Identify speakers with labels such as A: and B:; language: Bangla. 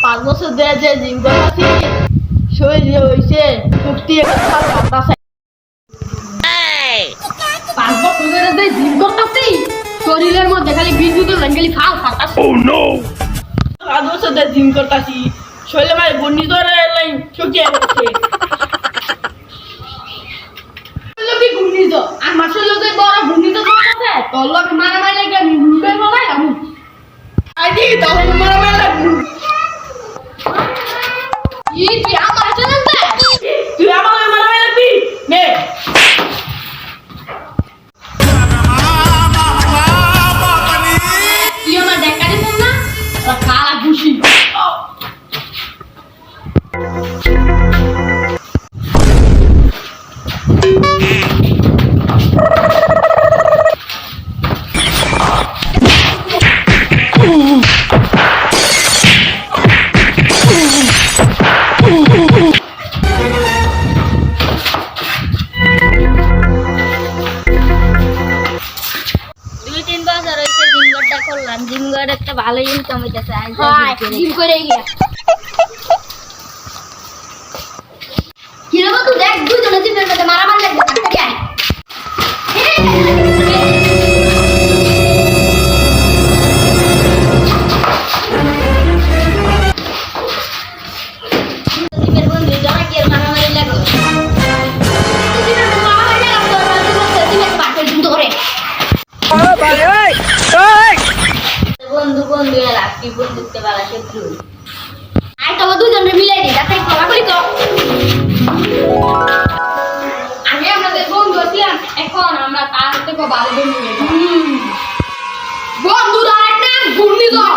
A: 5 বছর ধরে যে জিম করতেছি শরীর হইছে শক্তি একটা বাতাসে 5 বছর ধরে যে জিম করতেছি শরীরের মধ্যে খালি বিদ্যুৎ খালি ফাল ফাটাস ও নো 5 বছর ধরে জিম করতেছি শরীরে মানে ঘূর্ণিত লাইন শক্তি আছে ঘূর্ণিত আমার শরীরে যে বড় ঘূর্ণিত করতেছে তোর লোক মারামারি লাগে আমি ঘুরবে বলাই আমি আইদি তাহলে মারামারি লাগবে তুই আমার আছে না তুই আমার মারামারি লাগবি নে তুই আমার দেখা দিস না কালা খুশি
B: জিম করে একটা ভালো ইনকাম হইতেছে
A: জিম করে গিয়া কি রে তুই দেখ দুইজনে জিমের মধ্যে মারামারি লাগবে তাকে আয় জিমের বন্ধু যারা কি মারামারি লাগবে জিমের মারামারি লাগবে জিমের পাশে যুদ্ধ করে ও ভাই ওই বন্ধু বন্ধু এরা কি বন্ধুত্ব বালা শত্রু আই তো দুজনে মিলাই দি তাতে কলা করি তো আগে আমাদের বন্ধু ছিলাম এখন আমরা তার থেকে ভালো বন্ধু বন্ধুরা একটা ঘূর্ণিঝড়